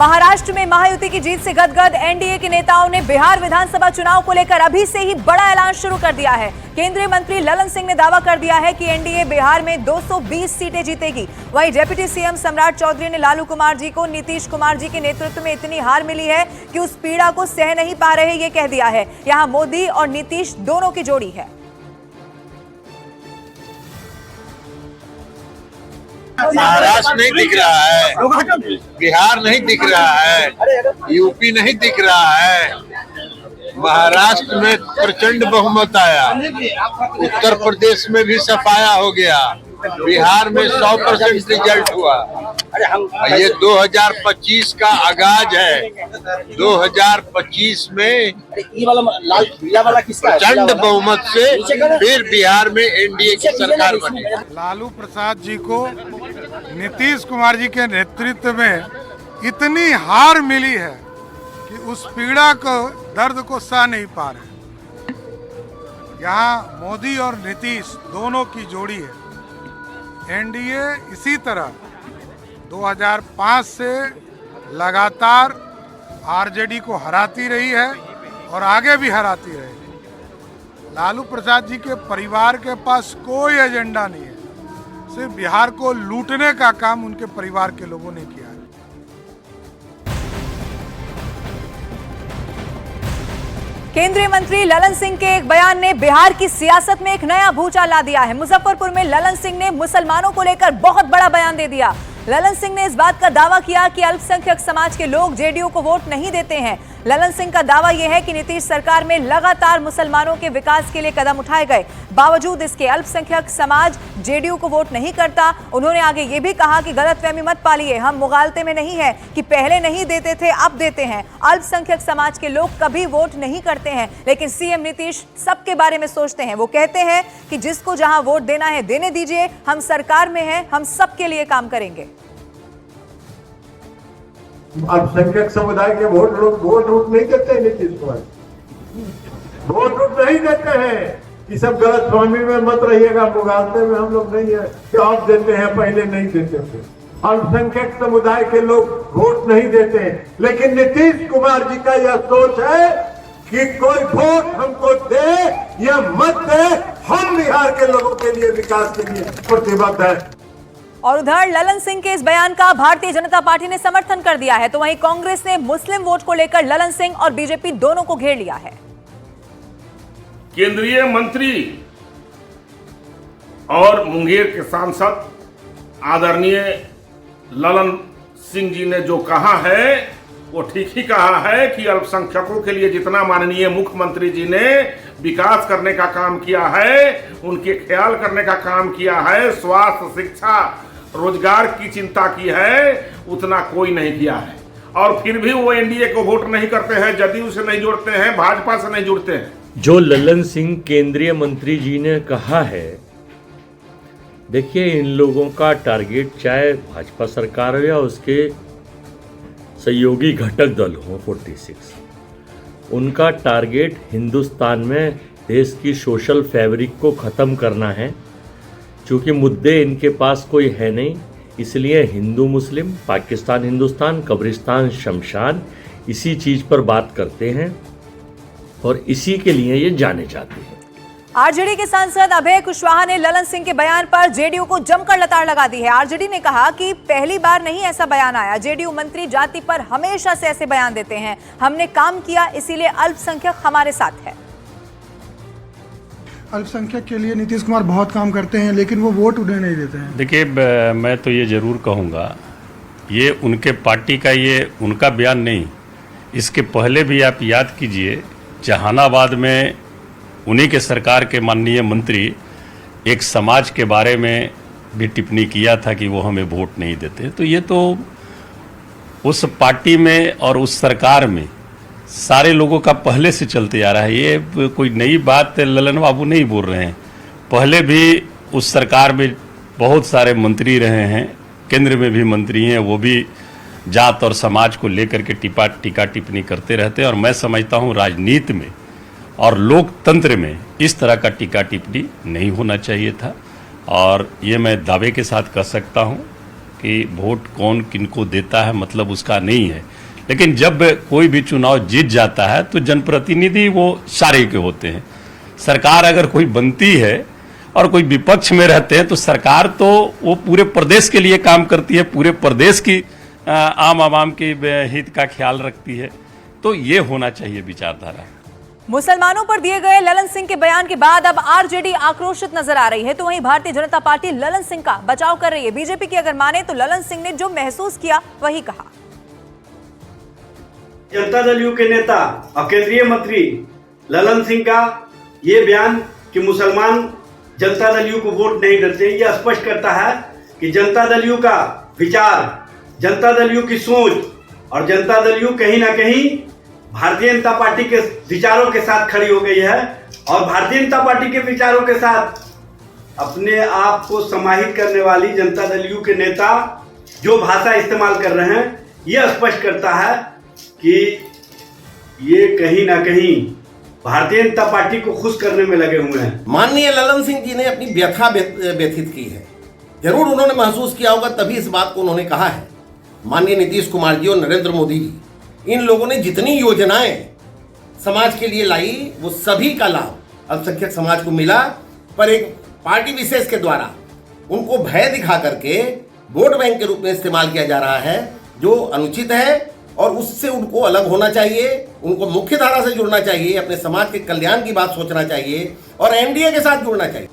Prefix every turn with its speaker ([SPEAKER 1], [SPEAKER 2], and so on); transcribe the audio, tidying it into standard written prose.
[SPEAKER 1] महाराष्ट्र में महायुति की जीत से गदगद एनडीए के नेताओं ने बिहार विधानसभा चुनाव को लेकर अभी से ही बड़ा ऐलान शुरू कर दिया है। केंद्रीय मंत्री ललन सिंह ने दावा कर दिया है कि एनडीए बिहार में 220 सीटें जीतेगी। वहीं डिप्टी सीएम सम्राट चौधरी ने लालू कुमार जी को नीतीश कुमार जी के नेतृत्व में इतनी हार मिली है कि उस पीड़ा को सह नहीं पा रहे, ये कह दिया है। यहां मोदी और नीतीश दोनों की जोड़ी है।
[SPEAKER 2] महाराष्ट्र नहीं दिख रहा है, बिहार नहीं दिख रहा है, यूपी नहीं दिख रहा है। महाराष्ट्र में प्रचंड बहुमत आया, उत्तर प्रदेश में भी सफाया हो गया, बिहार में 100% रिजल्ट हुआ। ये 2025 का आगाज है। 2025 में प्रचंड बहुमत से फिर बिहार में एनडीए की सरकार बनी।
[SPEAKER 3] लालू प्रसाद जी को नीतीश कुमार जी के नेतृत्व में इतनी हार मिली है कि उस पीड़ा को, दर्द को सह नहीं पा रहे। यहाँ मोदी और नीतीश दोनों की जोड़ी है। एनडीए इसी तरह 2005 से लगातार आरजेडी को हराती रही है और आगे भी हराती रहेगी। लालू प्रसाद जी के परिवार के पास कोई एजेंडा नहीं है, सिर्फ बिहार को लूटने का काम उनके परिवार के लोगों ने किया है।
[SPEAKER 1] केंद्रीय मंत्री ललन सिंह के एक बयान ने बिहार की सियासत में एक नया भूचाल ला दिया है। मुजफ्फरपुर में ललन सिंह ने मुसलमानों को लेकर बहुत बड़ा बयान दे दिया। ललन सिंह ने इस बात का दावा किया कि अल्पसंख्यक समाज के लोग जेडीयू को वोट नहीं देते हैं। ललन सिंह का दावा यह है कि नीतीश सरकार में लगातार मुसलमानों के विकास के लिए कदम उठाए गए, बावजूद इसके अल्पसंख्यक समाज जेडीयू को वोट नहीं करता। उन्होंने आगे ये भी कहा कि गलतफहमी मत पालिए, हम मुगालते में नहीं है कि पहले नहीं देते थे अब देते हैं। अल्पसंख्यक समाज के लोग कभी वोट नहीं करते हैं, लेकिन सीएम नीतीश सबके बारे में सोचते हैं। वो कहते हैं कि जिसको जहां वोट देना है देने दीजिए, हम सरकार में हैं, हम सबके लिए काम करेंगे।
[SPEAKER 4] अल्पसंख्यक समुदाय के वोट रूट नहीं देते हैं, नीतीश कुमार वोट रूट नहीं देते हैं। ये सब गलत फहमी में मत रहिएगा, मुगालते में हम लोग नहीं है कि आप देते हैं पहले नहीं देते थे। अल्पसंख्यक समुदाय के लोग वोट नहीं देते हैं, लेकिन नीतीश कुमार जी का यह सोच है कि कोई वोट हमको दे या मत दे, हम बिहार के लोगों के लिए विकास के लिए प्रतिबद्ध है।
[SPEAKER 1] और उधर ललन सिंह के इस बयान का भारतीय जनता पार्टी ने समर्थन कर दिया है, तो वहीं कांग्रेस ने मुस्लिम वोट को लेकर ललन सिंह और बीजेपी दोनों को घेर लिया है।
[SPEAKER 5] केंद्रीय मंत्री और मुंगेर के सांसद आदरणीय ललन सिंह जी ने जो कहा है वो ठीक ही कहा है कि अल्पसंख्यकों के लिए जितना माननीय मुख्यमंत्री जी ने विकास करने का काम किया है, उनके ख्याल करने का काम किया है, स्वास्थ्य, शिक्षा, रोजगार की चिंता की है, उतना कोई नहीं किया है। और फिर भी वो एनडीए को वोट नहीं करते हैं, जदयू से नहीं जुड़ते हैं, भाजपा से नहीं जुड़ते हैं।
[SPEAKER 6] जो ललन सिंह केंद्रीय मंत्री जी ने कहा है, देखिए इन लोगों का टारगेट चाहे भाजपा सरकार हो या उसके सहयोगी घटक दल हो 46, उनका टारगेट हिंदुस्तान में देश की सोशल फैब्रिक को ख़त्म करना है। चूँकि मुद्दे इनके पास कोई है नहीं, इसलिए हिंदू मुस्लिम, पाकिस्तान हिंदुस्तान, कब्रिस्तान शमशान, इसी चीज़ पर बात करते हैं और इसी के लिए ये जाने जाते हैं।
[SPEAKER 1] आरजेडी के सांसद अभय कुशवाहा ने ललन सिंह के बयान पर जेडीयू को जमकर लताड़ लगा दी है। आरजेडी ने कहा कि पहली बार नहीं ऐसा बयान आया, जेडीयू मंत्री जाति पर हमेशा से ऐसे बयान देते हैं, हमने काम किया इसीलिए अल्पसंख्यक हमारे साथ है।
[SPEAKER 7] अल्पसंख्यक के लिए नीतीश कुमार बहुत काम करते हैं, लेकिन वो वोट उन्हें नहीं देते हैं।
[SPEAKER 8] देखिए, मैं तो ये ज़रूर कहूँगा, ये उनके पार्टी का ये उनका बयान नहीं, इसके पहले भी आप याद कीजिए, जहानाबाद में उन्हीं के सरकार के माननीय मंत्री एक समाज के बारे में भी टिप्पणी किया था कि वो हमें वोट नहीं देते। तो ये तो उस पार्टी में और उस सरकार में सारे लोगों का पहले से चलते आ रहा है। ये कोई नई बात ललन बाबू नहीं बोल रहे हैं। पहले भी उस सरकार में बहुत सारे मंत्री रहे हैं, केंद्र में भी मंत्री हैं, वो भी जात और समाज को लेकर के टीका टिप्पणी करते रहते हैं। और मैं समझता हूँ राजनीति में और लोकतंत्र में इस तरह का टीका टिप्पणी नहीं होना चाहिए था। और ये मैं दावे के साथ कह सकता हूँ कि वोट कौन किनको देता है मतलब उसका नहीं है, लेकिन जब कोई भी चुनाव जीत जाता है तो जनप्रतिनिधि वो सारे के होते हैं। सरकार अगर कोई बनती है और कोई विपक्ष में रहते हैं तो सरकार तो वो पूरे प्रदेश के लिए काम करती है, पूरे प्रदेश की आम आवाम के हित का ख्याल रखती है। तो ये होना चाहिए विचारधारा।
[SPEAKER 1] मुसलमानों पर दिए गए ललन सिंह के बयान के बाद अब आरजेडी आक्रोशित नजर आ रही है, तो वहीं भारतीय जनता पार्टी ललन सिंह का बचाव कर रही है। बीजेपी की अगर माने तो ललन सिंह ने जो महसूस किया वही कहा।
[SPEAKER 9] जनता दल यू के नेता और केंद्रीय मंत्री ललन सिंह का ये बयान कि मुसलमान जनता दल यू को वोट नहीं देते, यह स्पष्ट करता है कि जनता दल यू का विचार, जनता दल यू की सोच और जनता दल यू कहीं ना कहीं भारतीय जनता पार्टी के विचारों के साथ खड़ी हो गई है और भारतीय जनता पार्टी के विचारों के साथ अपने आप को समाहित करने वाली जनता दल यू के नेता जो भाषा इस्तेमाल कर रहे हैं, यह स्पष्ट करता है कि ये कहीं ना कहीं भारतीय जनता पार्टी को खुश करने में लगे हुए हैं।
[SPEAKER 10] माननीय ललन सिंह जी ने अपनी व्यथा व्यथित की है, जरूर उन्होंने महसूस किया होगा, तभी इस बात को उन्होंने कहा है। माननीय नीतीश कुमार जी और नरेंद्र मोदी जी, इन लोगों ने जितनी योजनाएं समाज के लिए लाई वो सभी का लाभ अल्पसंख्यक समाज को मिला, पर एक पार्टी विशेष के द्वारा उनको भय दिखा करके वोट बैंक के रूप में इस्तेमाल किया जा रहा है, जो अनुचित है और उससे उनको अलग होना चाहिए। उनको मुख्य धारा से जुड़ना चाहिए, अपने समाज के कल्याण की बात सोचना चाहिए और एनडीए के साथ जुड़ना चाहिए।